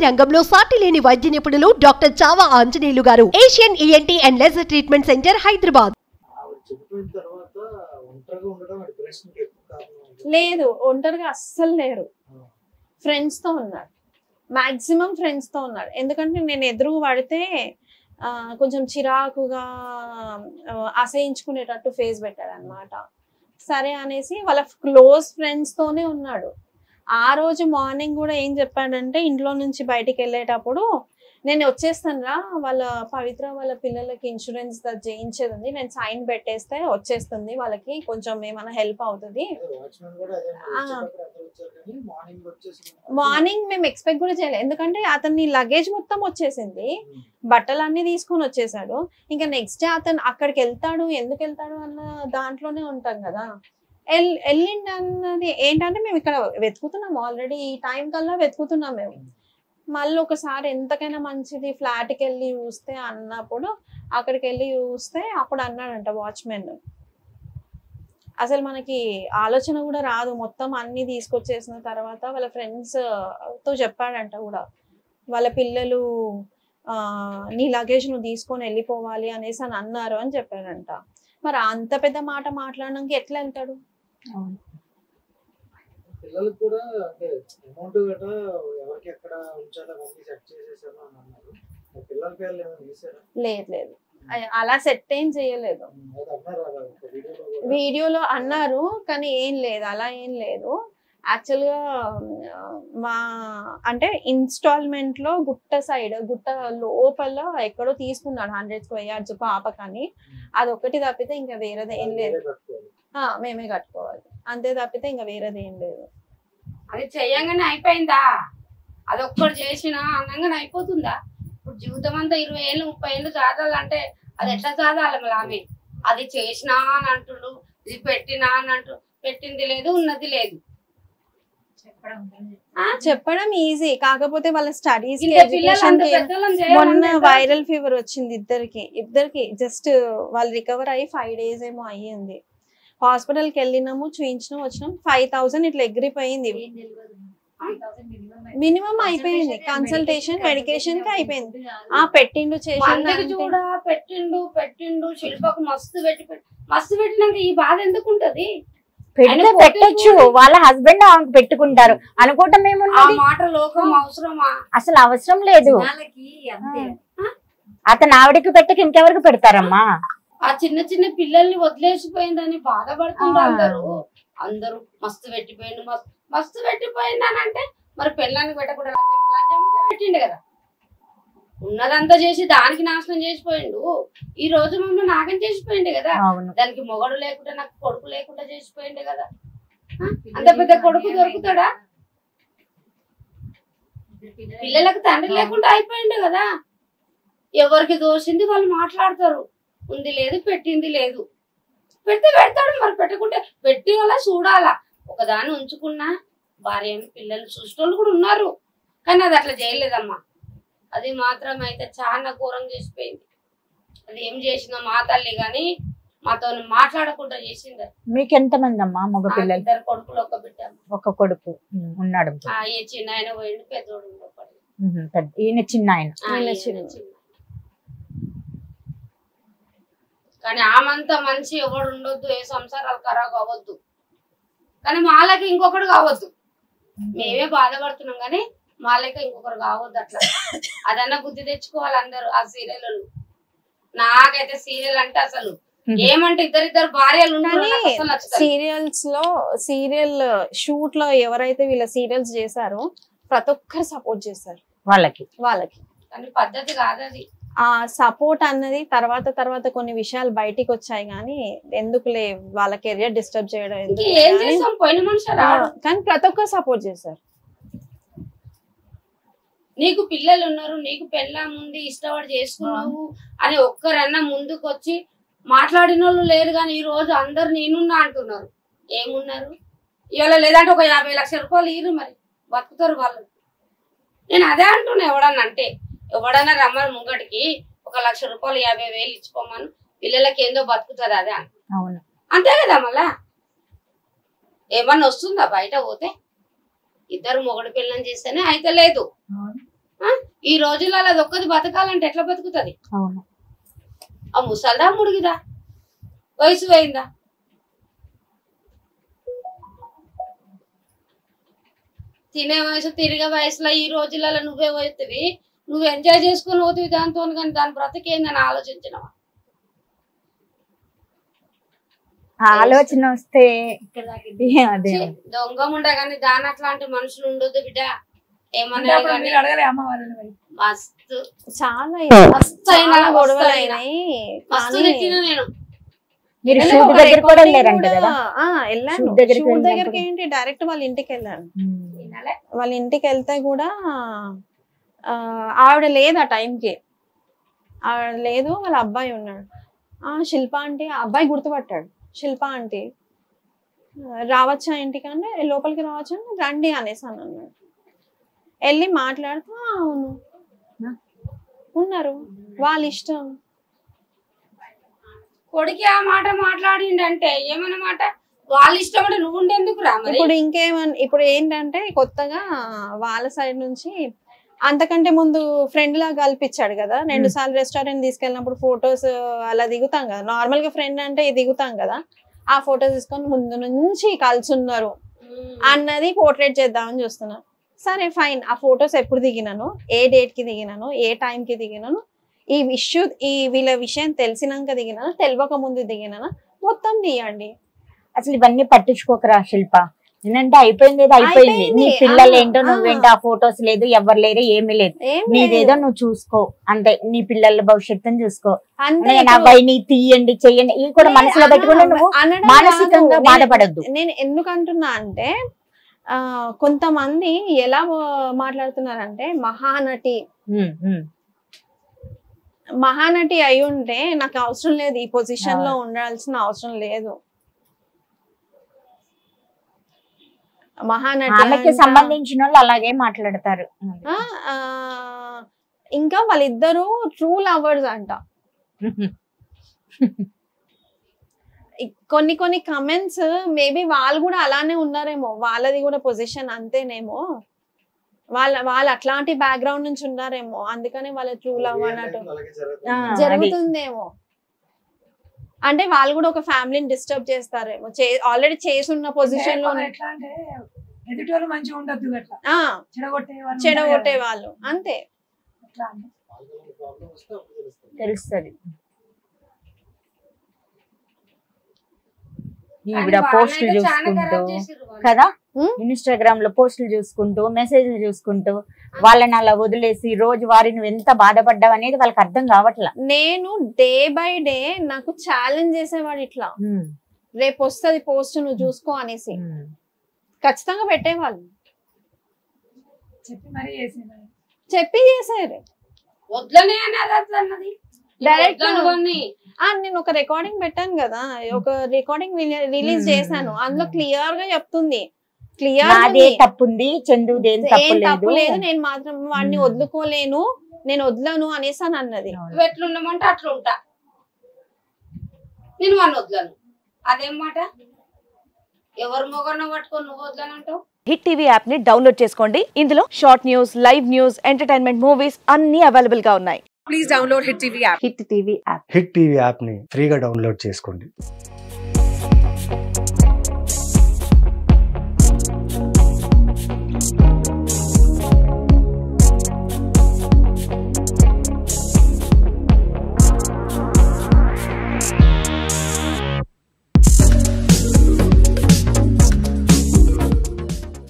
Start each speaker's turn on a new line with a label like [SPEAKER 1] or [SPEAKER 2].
[SPEAKER 1] రంగంలో సాటి లేని వైద్య నిపుణులు డాక్టర్ చావా ఆంజనేయులు గారు, Asian ENT and laser treatment centre, Hyderabad.
[SPEAKER 2] లేదు, ఒంటరిగా అస్సలు లేరు. ఫ్రెండ్స్ తో ఉన్నాడు, మాక్సిమం ఫ్రెండ్స్ తో ఉన్నాడు. ఎందుకంటే నేను ఎదురు పడితే కొంచెం చిరాకుగా అసహించుకునేటట్టు ఫేస్ పెట్టాడు అనమాట. సరే అనేసి వాళ్ళ క్లోజ్ ఫ్రెండ్స్ తోనే ఉన్నాడు. ఆ రోజు మార్నింగ్ కూడా ఏం చెప్పాడంటే, ఇంట్లో నుంచి బయటికి వెళ్ళేటప్పుడు నేను వచ్చేస్తాను రా, వాళ్ళ పవిత్ర వాళ్ళ పిల్లలకి ఇన్సూరెన్స్ చేయించేది ఉంది, నేను సైన్ పెట్టేస్తే వచ్చేస్తుంది, వాళ్ళకి కొంచెం ఏమైనా హెల్ప్ అవుతుంది. మార్నింగ్ మేము ఎక్స్పెక్ట్ కూడా చేయలేదు, ఎందుకంటే అతని లగేజ్ మొత్తం వచ్చేసింది, బట్టలు అన్ని తీసుకొని వచ్చేసాడు. ఇంకా నెక్స్ట్ డే అతను అక్కడికి వెళ్తాడు, ఎందుకు వెళ్తాడు అన్న దాంట్లోనే ఉంటాం కదా. వెళ్ళిండి అన్నది ఏంటంటే, మేము ఇక్కడ వెతుకుతున్నాం ఆల్రెడీ, ఈ టైం కల్లా వెతుకుతున్నాం మేము. మళ్ళీ ఒకసారి ఎంతకైనా మంచిది ఫ్లాట్కి వెళ్ళి చూస్తే అన్నప్పుడు అక్కడికి వెళ్ళి చూస్తే అప్పుడు అన్నాడంట వాచ్మెన్, అసలు మనకి ఆలోచన కూడా రాదు, మొత్తం అన్ని తీసుకొచ్చేసిన తర్వాత వాళ్ళ ఫ్రెండ్స్ తో చెప్పాడంట కూడా, వాళ్ళ పిల్లలు నీ లగేజ్ నువ్వు తీసుకొని వెళ్ళిపోవాలి అనేసి అని అన్నారు అని చెప్పాడంట. మరి అంత పెద్ద మాట మాట్లాడడానికి ఎట్లా వెళ్తాడు?
[SPEAKER 3] పిల్లలకు కూడా అంటే అమౌంట్ గట ఎవరికి ఎక్కడ ఉంచాలో అవన్నీ సెట్ చేసేసాను అని అన్నారు. పిల్లల పేర్లు ఏమైనా తీసారా?
[SPEAKER 2] లేదు, అలా సెట్ ఏం చేయలేదు. వీడియోలో అన్నారు కానీ ఏం లేదు, అలా ఏం లేదు. యాక్చువల్ గా మా అంటే ఇన్స్టాల్మెంట్ లో గుట్ట లోపల ఎక్కడో తీసుకున్నాడు 100 square yards పాపకని, అదొక్కటి తప్పితే ఇంకా వేరేది ఏం లేదు. మేమే కట్టుకోవాలి అంతే తప్పితే ఇంకా వేరేది ఏం లేదు.
[SPEAKER 4] అది చెయ్యంగానే అయిపోయిందా? అది ఒక్కటి చేసినా అన్నంగానే అయిపోతుందా? ఇప్పుడు జీవితం అంతా 20 ఏళ్ళు 30 ఏళ్ళు చదవాలంటే అది ఎట్లా చదవాలి? మళ్ళీ ఆమె అది చేసినా అని అంటుడు, ఇది పెట్టినా అని అంటు, పెట్టింది లేదు ఉన్నది లేదు.
[SPEAKER 2] చెప్పడం ఈజీ, కాకపోతే వాళ్ళ స్టడీస్ మొన్న వైరల్ ఫీవర్ వచ్చింది ఇద్దరికి జస్ట్ వాళ్ళు రికవర్ అయ్యి 5 days ఏమో అయ్యింది. హాస్పిటల్కి వెళ్ళినాము, చూయించినాము, వచ్చినాం. 5,000 ఇట్లా ఎగిరిపోయింది, మినిమం అయిపోయింది. కన్సల్టేషన్ మెడికేషన్ కి అయిపోయింది. పెట్టిండు
[SPEAKER 4] పెట్టిండు శిల్పకు మస్తు పెట్టినాక ఈ బాధ ఎందుకు ఉంటది?
[SPEAKER 5] పెట్టొచ్చు, వాళ్ళ హస్బెండ్ పెట్టుకుంటారు అనుకోవటం ఏముంది?
[SPEAKER 4] మాట లోకం అవసరమా?
[SPEAKER 5] అసలు అవసరం లేదు. అతను ఆవిడకి పెట్టక ఇంకెవరికి పెడతారమ్మా?
[SPEAKER 4] ఆ చిన్న చిన్న పిల్లల్ని వదిలేసిపోయిందని బాధపడుతున్నారు అందరూ. మస్తు పెట్టిపోయిందనంటే మరి పిల్లల్ని పెట్టకుండా లంచం పెట్టిండు కదా, ఉన్నదంతా చేసి దానికి నాశనం చేసిపోయిండు. ఈ రోజు మమ్మల్ని నాగం చేసిపోయిండు కదా, దానికి మొగడు లేకుండా నాకు కొడుకు లేకుండా చేసిపోయిండు కదా. అంత పెద్ద కొడుకు దొరుకుతాడా? పిల్లలకు తండ్రి లేకుండా అయిపోయిండు కదా. ఎవరికి దోషింది వాళ్ళు మాట్లాడతారు. ఉంది లేదు, పెట్టింది లేదు. పెడితే పెడతాడు, మరి పెట్టకుంటే పెట్టి అలా చూడాలా. ఒకదాన్ని ఉంచుకున్నా భార్య పిల్లలు చూసేటోళ్ళు కూడా ఉన్నారు, కానీ అది అట్లా చేయలేదమ్మా. అది మాత్రం అయితే చాలా ఘోరం చేసిపోయింది. అది ఏం చేసిందో మా తల్లి గాని మాతో మాట్లాడకుండా చేసింది.
[SPEAKER 5] మీకు ఎంత మంది అమ్మా మగ పిల్లలు?
[SPEAKER 4] 2 కొడుకులు, 1 బిడ్డ.
[SPEAKER 5] ఒక కొడుకు ఉన్నాడు.
[SPEAKER 4] చిన్న ఆయన పోయిండు, పెద్దోడు.
[SPEAKER 5] ఈయన చిన్న ఆయన.
[SPEAKER 4] కానీ ఆమంతా మంచి ఎవడు ఉండొద్దు, ఏ సంసారాలు ఖరాబ్ అవ్వద్దు, కానీ మాలకి ఇంకొకరు కావద్దు. మేమే బాధపడుతున్నాం కానీ మాలకి ఇంకొకరు కావద్దు. అట్లా అదన్నా బుద్ధి తెచ్చుకోవాలి అందరూ. ఆ సీరియల్ నాకైతే సీరియల్ అంటే అసలు ఏమంటే ఇద్దరిద్దరు భార్యలు ఉంటారు.
[SPEAKER 2] సీరియల్ షూట్ లో ఎవరైతే వీళ్ళ సీరియల్స్ చేశారో ప్రతి ఒక్కరు సపోర్ట్ చేస్తారు వాళ్ళకి.
[SPEAKER 4] కానీ పద్ధతి కాదు అది.
[SPEAKER 2] ఆ సపోర్ట్ అన్నది తర్వాత కొన్ని విషయాలు బయటికి వచ్చాయి, కానీ ఎందుకులే వాళ్ళ కెరియర్ డిస్టర్బ్ చేయడం, కానీ ప్రతి ఒక్కరు సపోర్ట్ చేశారు.
[SPEAKER 4] నీకు పిల్లలు ఉన్నారు, నీకు పెళ్ళాం ఉంది, ఇష్టపడి చేసుకున్నావు అని ఒక్కరన్నా ముందుకు వచ్చి మాట్లాడిన వాళ్ళు లేరు. కానీ ఈ రోజు అందరు నేనున్నా అంటున్నారు. ఏమున్నారు? ఇవాళ లేదంటే ఒక 50 లక్షల రూపాయలు ఇరు, మరి బతుకుతారు వాళ్ళు. నేను అదే అంటున్నా, ఎవడన్నా అంటే ఎవడన్నా రమ్మని ముంగటికి 1 లక్ష రూపాయలు 50,000 ఇచ్చిపోమను, పిల్లలకి ఏందో బతుకుతుంది అదే అంతే కదా. మళ్ళా ఏమన్నా వస్తుందా బయట పోతే? ఇద్దరు మొగడు పిల్లని చేస్తేనే అయితే లేదు. ఈ రోజుల్లో అది ఒక్కది బతకాలంటే ఎట్లా బతుకుతుంది?
[SPEAKER 5] అవును.
[SPEAKER 4] ఆ ముసల్దా ముడిగిదా వయసు పోయిందా? తినే వయసు తిరిగే వయసులో ఈ రోజులలో నువ్వే పోతుంది, నువ్వు ఎంజాయ్ చేసుకుని పోతుంది దాంతో, కానీ దాని బ్రతికేందని ఆలోచించినవా?
[SPEAKER 5] ఆలోచన వస్తే అదే
[SPEAKER 4] దొంగ ఉండే కానీ దాని అట్లాంటి మనుషులు ఉండొద్దు బిడ్డ. ఏమన్నా మస్తు
[SPEAKER 2] చాలా
[SPEAKER 4] చాలా
[SPEAKER 2] గొడవలు అయినాయి.
[SPEAKER 4] మస్తు తిట్టిన నేను.
[SPEAKER 5] మీరు షూట్ దగ్గర కూడా వెళ్ళారంట కదా?
[SPEAKER 2] వెళ్ళాను.
[SPEAKER 5] షూట్ దగ్గరికి
[SPEAKER 2] షూట్ దగ్గరికి ఏంటి డైరెక్ట్ వాళ్ళ ఇంటికి వెళ్ళాను. వాళ్ళ ఇంటికి వెళ్తే కూడా ఆవిడ లేదు ఆ టైంకి. ఆవిడ లేదు, వాళ్ళ అబ్బాయి ఉన్నాడు. శిల్ప ఆంటీ, ఆ అబ్బాయి గుర్తుపట్టాడు. శిల్ప ఆంటీ రావచ్చా ఇంటికంటే, లోపలికి రావచ్చా, రండి అనేసాను అన్నాడు. వెళ్ళి మాట్లాడుతూ అవును ఉన్నారు, వాళ్ళ ఇష్టం.
[SPEAKER 4] కొడుకి ఆ మాట మాట్లాడిండంటే ఏమన్నమాట? వాళ్ళ ఇష్టం అంటే నువ్వు ఉండేందుకు రా?
[SPEAKER 2] ఇప్పుడు ఇప్పుడు ఏంటంటే కొత్తగా వాళ్ళ సైడ్ నుంచి అంతకంటే ముందు ఫ్రెండ్ లాగా కల్పించాడు కదా. 2 సార్లు రెస్టారెంట్ తీసుకెళ్ళినప్పుడు ఫొటోస్ అలా దిగుతాం కదా, నార్మల్ గా ఫ్రెండ్ అంటే దిగుతాం కదా. ఆ ఫొటోస్ తీసుకొని ముందు నుంచి కలిసి ఉన్నారు అన్నది పోర్ట్రేట్ చేద్దామని చూస్తున్నా. సరే ఫైన్, ఆ ఫొటోస్ ఎప్పుడు దిగినాను, ఏ డేట్ కి దిగినాను, ఏ టైం కి దిగినాను, వీళ్ళ విషయం తెలిసినాక దిగినాను, తెలియక ముందు దిగినాను, మొత్తం తీయండి.
[SPEAKER 5] అసలు ఇవన్నీ పట్టించుకోకరా శిల్ప. ఏంటంటే అయిపోయింది, అయిపోయింది. నీ పిల్లలు ఏంటో నువ్వేంటో, ఆ ఫొటోస్ లేదు, ఎవరు లేరు, ఏమీ లేదు. నీదేదో నువ్వు చూసుకో అంతే. నీ పిల్లల భవిష్యత్తుని చూసుకో. అవన్నీ తీయండి, చెయ్యండి, ఇవి కూడా మనసులో పెట్టుకుని నువ్వు మానసికంగా బాధపడద్దు.
[SPEAKER 2] నేను ఎందుకంటున్నా అంటే కొంతమంది ఎలా మాట్లాడుతున్నారంటే మహానటి అయి ఉంటే నాకు అవసరం లేదు, ఈ పొజిషన్ లో ఉండాల్సిన అవసరం లేదు.
[SPEAKER 5] ఆమెకి సంబంధించిన వాళ్ళు అలాగే మాట్లాడతారు.
[SPEAKER 2] ఇంకా వాళ్ళిద్దరూ ట్రూ లవర్స్ అంట. కొన్ని కమెంట్స్ మేబీ వాళ్ళు కూడా అలానే ఉన్నారేమో, వాళ్ళది కూడా పొజిషన్ అంతేనేమో, వాళ్ళు అట్లాంటి బ్యాక్గ్రౌండ్ నుంచి ఉన్నారేమో, అందుకని వాళ్ళ ట్రూ లవ్ అన్నట్టు జరుగుతుందేమో. అంటే వాళ్ళు కూడా ఒక ఫ్యామిలీని డిస్టర్బ్ చేస్తారేమో, ఆల్రెడీ చేసున్న పొజిషన్ లో చెడగొట్టే వాళ్ళు అంతే
[SPEAKER 5] తెలుస్తుంది. ఈవిడ పోస్టులు చూసుకుంటూ కదా, ఇన్స్టాగ్రామ్ లో పోస్టులు చూసుకుంటూ, మెసేజ్లు చూసుకుంటూ వాళ్ళని అలా వదిలేసి రోజు వారి నువ్వు ఎంత బాధపడ్డావు అనేది వాళ్ళకి అర్థం కావట్లా.
[SPEAKER 2] నేను డే బై డే నాకు ఛాలెంజ్ చేసేవాడు, ఇట్లా రేపు వస్తుంది పోస్ట్ నువ్వు చూసుకో అనేసి ఖచ్చితంగా పెట్టేవాళ్ళు. చెప్పి చేసారు డైరెక్ట్. నేను ఒక రికార్డింగ్ పెట్టాను కదా, ఒక రికార్డింగ్ రిలీజ్ చేశాను, అందులో క్లియర్ గా చెప్తుంది,
[SPEAKER 5] తప్పుంది చందు
[SPEAKER 2] ఏం తప్పు లేదు, నేను మాత్రం వాడిని వదులుకోలేను, నేను వదలను అనేసాను అన్నది.
[SPEAKER 4] నువ్వు ఎట్లుండమంటే అట్లా ఉంటా, నేను వాడిని వదలను. అదేం మాట? ఎవరు మొగన్న పట్టుకొని నువ్వు వదలనంటావు?
[SPEAKER 6] హిట్ టీవీ యాప్ ని డౌన్లోడ్ చేసుకోండి. ఇందులో short news, live news, entertainment movies అన్ని అవైలబుల్ గా ఉన్నాయి. Please download hit TV app.
[SPEAKER 7] Hit TV app ని ఫ్రీగా డౌన్లోడ్ చేసుకోండి.